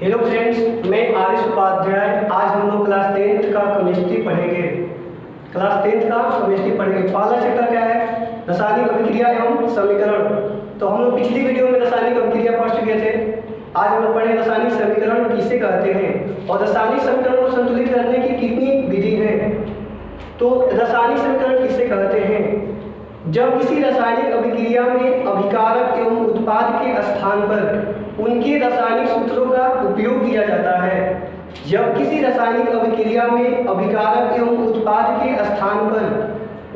Hello friends, मैं आरिश उपाध्याय। आज हम लोग क्लास 10th का केमिस्ट्री पढ़ेंगे। पहला चैप्टर क्या है? रासायनिक अभिक्रिया एवं समीकरण। तो हम लोग पिछली वीडियो में रासायनिक अभिक्रिया पढ़ चुके थे। आज हम लोग पढ़े रासायनिक समीकरण किसे कहते हैं और रासायनिक समीकरण को संतुलित करने की कितनी विधि है। तो रासायनिक समीकरण किसे कहते हैं? जब किसी रासायनिक अभिक्रिया में अभिकारक एवं उत्पाद के स्थान पर उनके रासायनिक सूत्रों का उपयोग किया जाता है। जब किसी रासायनिक अभिक्रिया में अभिकारक एवं उत्पाद के स्थान पर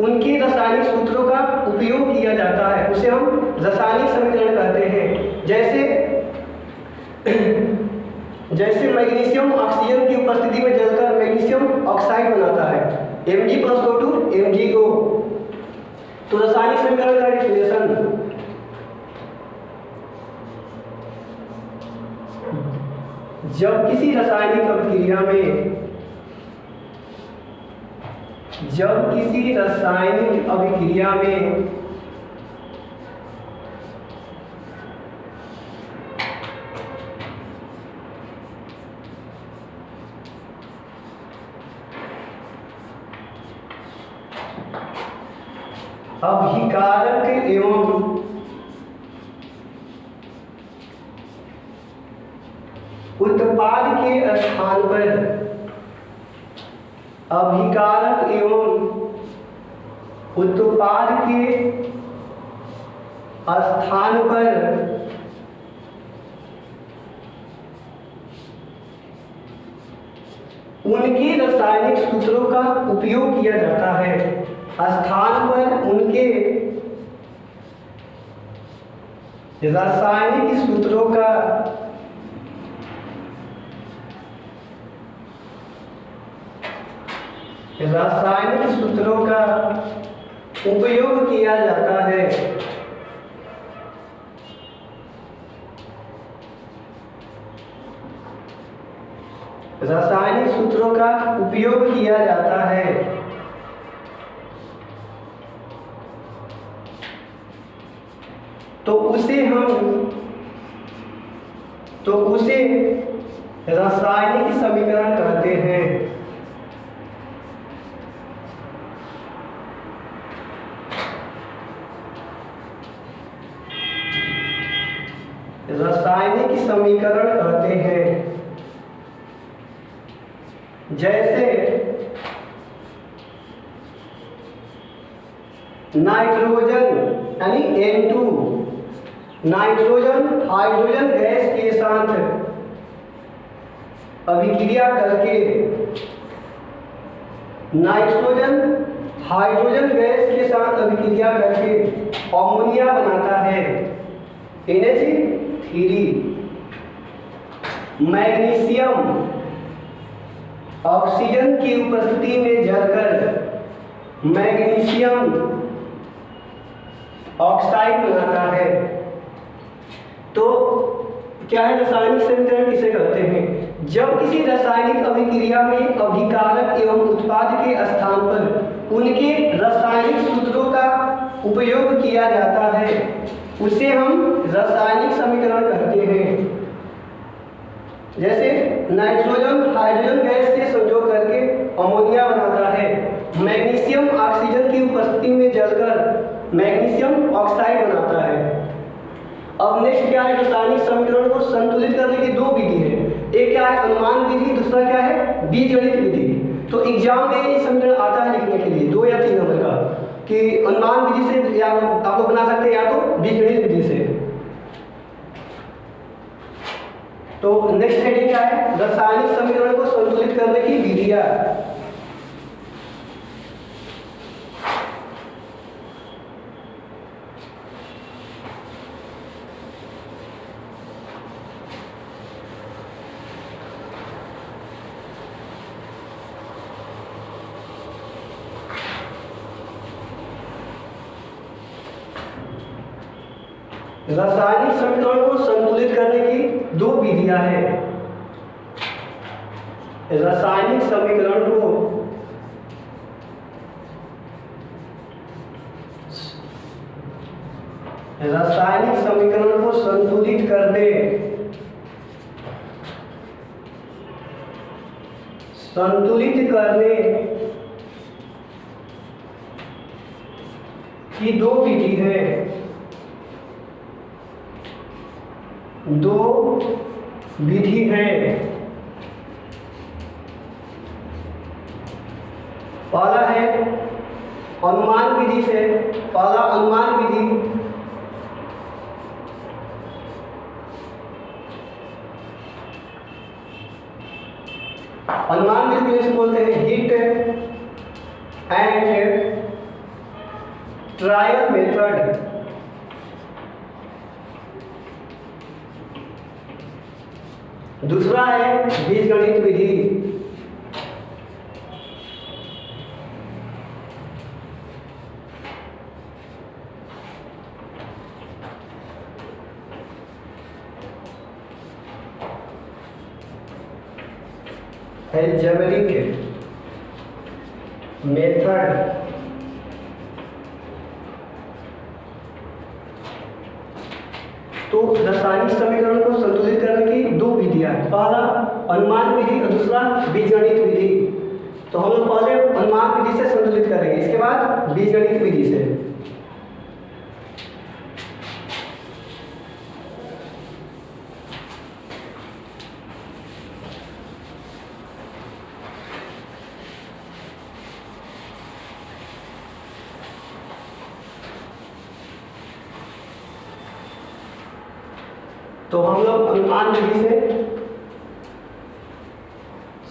उनके रासायनिक सूत्रों का उपयोग किया जाता है उसे हम रासायनिक समीकरण कहते हैं। जैसे मैग्नीशियम ऑक्सीजन की उपस्थिति में जलकर मैग्नीशियम ऑक्साइड बनाता है, Mg+O2 MgO। तो रासायनिक समीकरण का डेफिनेशन, जब किसी रासायनिक अभिक्रिया में अभिकारक एवं उत्पाद के स्थान पर उनके रासायनिक सूत्रों का उपयोग किया जाता है। स्थान पर उनके रासायनिक सूत्रों का उपयोग किया जाता है। रासायनिक सूत्रों का उपयोग किया जाता है। तो उसे रासायनिक समीकरण कहते हैं। रासायनिक समीकरण कहते हैं। जैसे नाइट्रोजन यानी N2, नाइट्रोजन हाइड्रोजन गैस के साथ अभिक्रिया करके अमोनिया बनाता है, NH3। मैग्नीशियम ऑक्सीजन की उपस्थिति में जलकर मैग्नीशियम ऑक्साइड बनाता है। तो क्या है रासायनिक समीकरण किसे कहते हैं? जब किसी रासायनिक अभिक्रिया में अभिकारक एवं उत्पाद के स्थान पर उनके रासायनिक सूत्रों का उपयोग किया जाता है उसे हम रासायनिक समीकरण कहते हैं। जैसे नाइट्रोजन हाइड्रोजन गैस से संयोग करके अमोनिया बनाता है, मैग्नीशियम ऑक्सीजन की उपस्थिति में जलकर मैग्नीशियम ऑक्साइड बनाता है। अब नेक्स्ट क्या है? रासायनिक समीकरण को संतुलित करने की दो विधि है। एक क्या है? अनुमान विधि, दूसरा क्या है? बीजगणित विधि। तो एग्जाम में ये समीकरण आता है लिखने के लिए 2 या 3 नंबर का कि अनुमान विधि से या आप लोग बना सकते हैं या तो बीजगणित विधि से। तो नेक्स्ट हेडिंग क्या है? रासायनिक समीकरण को संतुलित करने की विधियां। रासायनिक समीकरण को संतुलित करने की दो विधियां हैं। रासायनिक समीकरण को संतुलित करने संतुलित करने की दो विधि है, दो विधि है। पहला है अनुमान विधि से, पहला अनुमान विधि, अनुमान विधि को बोलते हैं हिट एंड ट्रायल मेथड। दूसरा है बीजगणित विधि। Algebraic method. तो रासायनिक समीकरण को संतुलित करने की दो विधियां, पहला अनुमान विधि और दूसरा बीजगणित विधि। तो हम लोग पहले अनुमान विधि से संतुलित करेंगे, इसके बाद बीजगणित विधि से। तो हम लोग अनुमान विधि से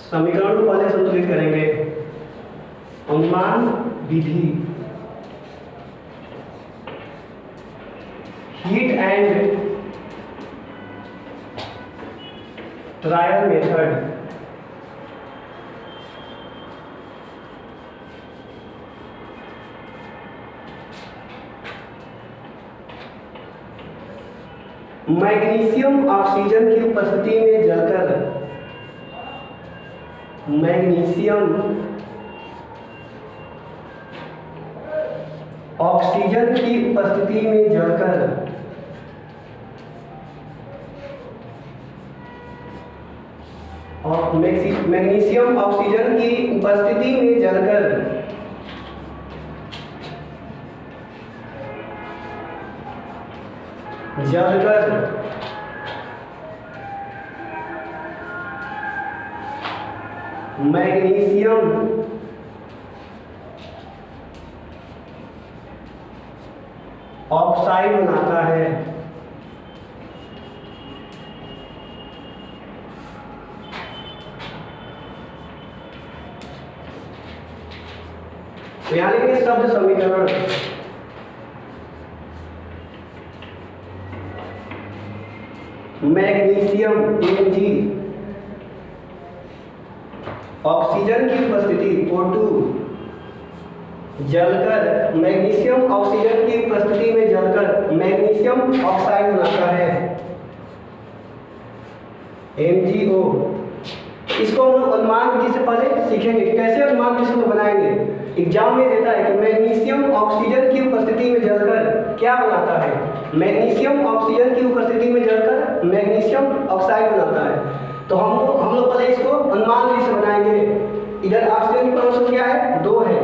समीकरण को पहले संतुलित करेंगे। अनुमान विधि, hit and trial method. Magnesium oxygen की उपस्थिति में जलकर, मैग्नीशियम ऑक्सीजन की उपस्थिति में जलकर और मैग्नीशियम ऑक्सीजन की उपस्थिति में जलकर मैग्नीशियम ऑक्साइड बनाता है। तो यहाँ लिखेंगे शब्द समीकरण। मैग्नीशियम Mg ऑक्सीजन की उपस्थिति O2 जलकर, मैग्नीशियम ऑक्सीजन की उपस्थिति में जलकर मैग्नीशियम ऑक्साइड बनाता है MgO। इसको हम लोग अनुमान विधि से पहले सीखेंगे कैसे अनुमान विधि को बनाएंगे। एग्जाम में देता है कि मैग्नीशियम ऑक्सीजन की उपस्थिति में जलकर क्या बनाता है, मैग्नीशियम ऑक्सीजन की उपस्थिति में जलकर मैग्नीशियम ऑक्साइड बनाता है। तो हम लोग पहले इसको अनुमान विधि से बनाएंगे। इधर ऑक्सीजन की परमाणु संख्या है 2 है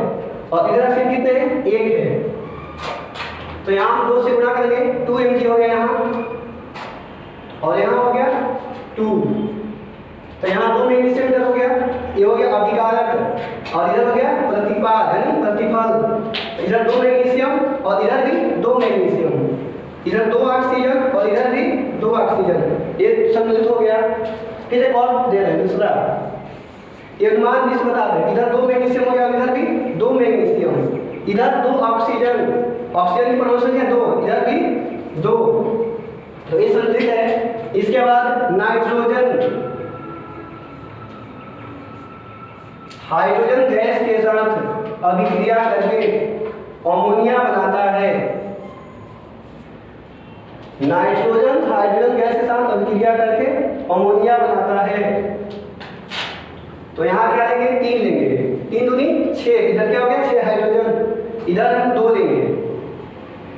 और इधर ऑक्सीजन कितने हैं 1 है। तो यहाँ हम 2 से गुणा करेंगे, 2 Mg हो गया यहाँ और यहाँ हो गया 2। तो यहाँ 2 मैग्नीशियम इधर हो गया, ये हो गया अभिकारक और इधर हो गया प्रतिपाद यानी प्रतिफल। इधर 2 मैग्नीशियम और इधर भी 2 मैग्नीशियम, इधर 2 ऑक्सीजन और इधर भी 2 ऑक्सीजन, ये सम्मिलित हो गया। फिर एक और दे रहे हैं दूसरा, ये अनुमान विधि बता रहे हैं। इधर 2 मैग्नीशियम हो गया और इधर भी 2 मैग्नीशियम, इधर 2 ऑक्सीजन, ऑक्सीजन की परमाणु संख्या 2, इधर भी 2, तो ये संतुलित है। इसके बाद नाइट्रोजन हाइड्रोजन गैस के साथ अभिक्रिया करके अमोनिया बनाता है। नाइट्रोजन हाइड्रोजन गैस के साथ अभिक्रिया करके अमोनिया बनाता है। तो यहाँ क्या लेंगे 3 लेंगे, 3 दूनी 6, इधर क्या हो गया 6 हाइड्रोजन, इधर हम 2 लेंगे।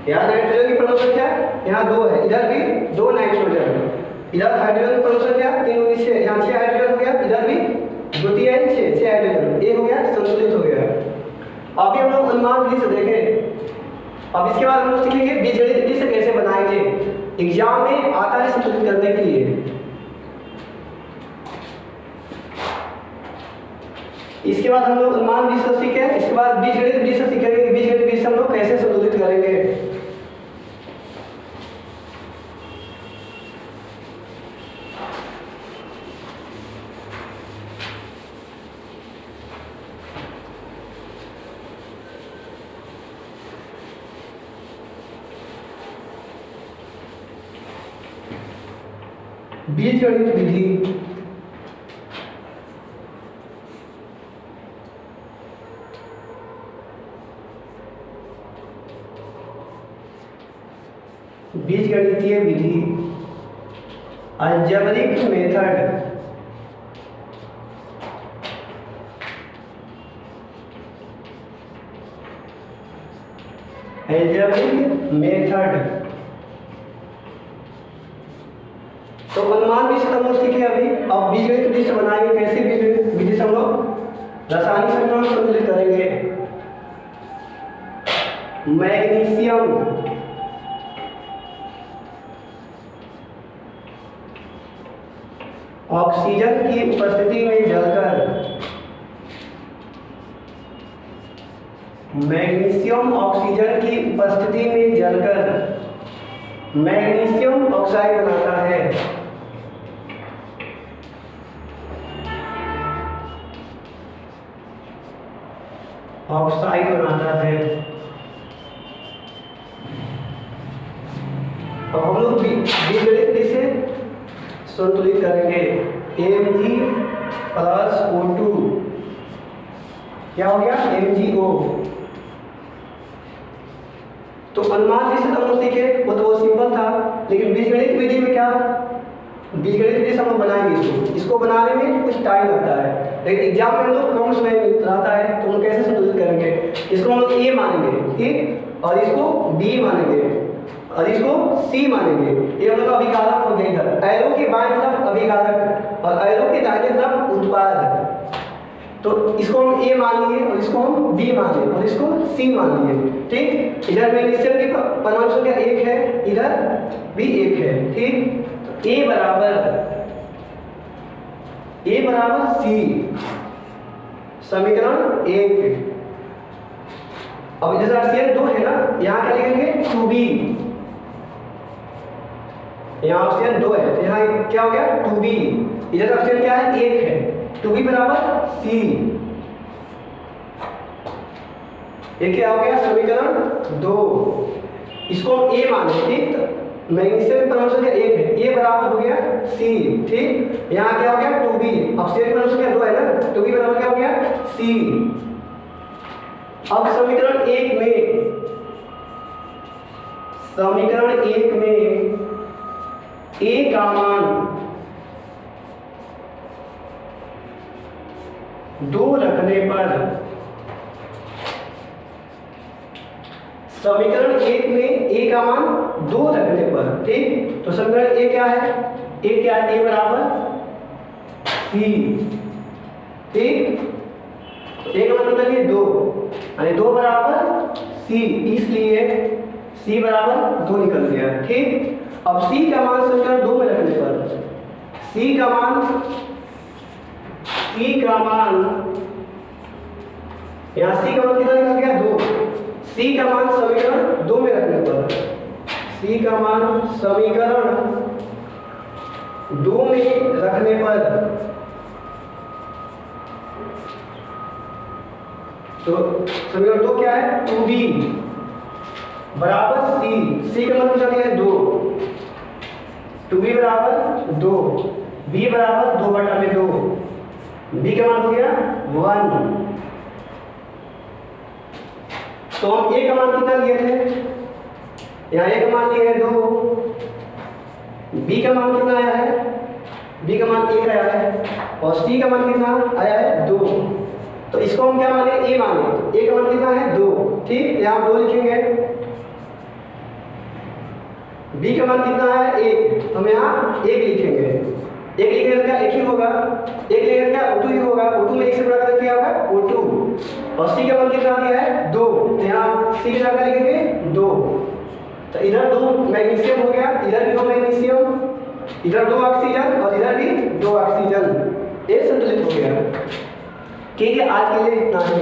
यहाँ नाइट्रोजन की परमाणु संख्या यहाँ 2 है, इधर भी 2 नाइट्रोजन, इधर हाइड्रोजन की परमाणु संख्या 3 दूनी 6, यहाँ 6 हाइड्रोजन हो गया, इधर भी द्वितीय छः हाइड्रोजन, ए हो गया संतुलित हो गया। अभी हम लोग अनुमान विधि से देखें। अब इसके बाद हम लोग सीखेंगे बीजगणित विधि से कैसे बनाएंगे, एग्जाम में आता है संतुलित करने के लिए। इसके बाद हम लोग अनुमान विधि से सीखे, इसके बाद बीजगणित विधि से सीखेंगे कि बीजगणित विधि से हम लोग कैसे संतुलित करेंगे। बीजगणित विधि बीजगणितीय विधि अलजेब्रिक मेथड, अलजेब्रिक मेथड। तो अनुमान विधि से हम लोग सीखे अभी। अब बीजगणित विधि से बनाएंगे, कैसे बीजगणित विधि से हम लोग रासायनिक समीकरण संतुलित करेंगे। मैग्नीशियम ऑक्सीजन की उपस्थिति में जलकर, मैग्नीशियम ऑक्सीजन की उपस्थिति में जलकर मैग्नीशियम ऑक्साइड बनाता है। ऑक्साइड बनाता है। अब हम लोग बीजगणित विधि से संतुलित करेंगे। Mg प्लस O2 क्या हो गया, MgO। तो अनुमान विधि से हम लोग सीखे, वो तो सिंपल था, लेकिन बीजगणित विधि में क्या, बीजगणित विधि से हम लोग बनाएंगे इसको बनाने में कुछ टाइम लगता है, लेकिन एग्जाम में हम लोग कम समय रहता है, तो हम लोग कैसे संतुलित करेंगे। इसको हम लोग A मानेंगे, ठीक, और इसको B मानेंगे और इसको C मानेंगे। ये हम लोग का अभिकारक हो गया। इधर एरो के बाएं तरफ अभिकारक और एरो के दाहिने तरफ उत्पाद। तो इसको हम A मान लिए और इसको हम B मान लिए और इसको C मान लिए, ठीक। इधर मैग्नीशियम की परमाणु संख्या 1 है, इधर भी 1 है, ठीक। तो A बराबर C, समीकरण 1। अब इधर ऑक्सीजन 2 है ना, यहाँ क्या लिखेंगे 2B, यहाँ ऑक्सीजन 2 है तो यहाँ क्या हो गया 2B। इधर ऑक्सीजन क्या है 1 है, 2B बराबर C। ये क्या हो गया समीकरण 2। इसको हम A माने, ठीक। तो मैग्नीशियम की परमाणु संख्या 1 है, A बराबर हो गया C, ठीक। यहाँ क्या हो गया 2B, ऑक्सीजन की परमाणु संख्या 2 है ना, 2B बराबर क्या हो गया C। अब समीकरण 1 में A का मान 2 रखने पर, समीकरण 1 में A का मान 2 रखने पर, ठीक। तो समीकरण A क्या है, A बराबर C, ठीक। तो A का मान कितना है 2, यानी 2 बराबर C, इसलिए C बराबर 2 निकल गया, ठीक। अब C का मान समीकरण 2 में रखने पर C का मान यहाँ C का मान कितना निकल गया 2। C का मान समीकरण 2 में रखने पर, C का मान समीकरण 2 में रखने पर, तो समीकरण 2 क्या है 2B बराबर C का मान कितना है 2, 2B बराबर 2, B बराबर 2/2, B का मान हो गया 1। तो हम A का मान कितना लिए थे, यहाँ A का मान लिए है 2, B का मान कितना आया है, B का मान 1 आया है और C का मान कितना आया है 2। तो इसको हम क्या माने A माने, A का मान कितना है 2, ठीक। यहाँ 2 लिखेंगे। B का मान कितना है 1, हम यहाँ 1 लिखेंगे। एक लिगेंड का एक ही होगा, एक लिगेंड का O2 ही होगा, O2 में एक से बड़ा का क्या होगा O2, और C का मान कितना दिया है 2, तो यहाँ C की जगह लिखेंगे 2, तो इधर 2 मैग्नीशियम हो गया, इधर भी 2 मैग्नीशियम, इधर 2 ऑक्सीजन और इधर भी 2 ऑक्सीजन, ये संतुलित हो गया। ठीक है, आज के लिए इतना ही।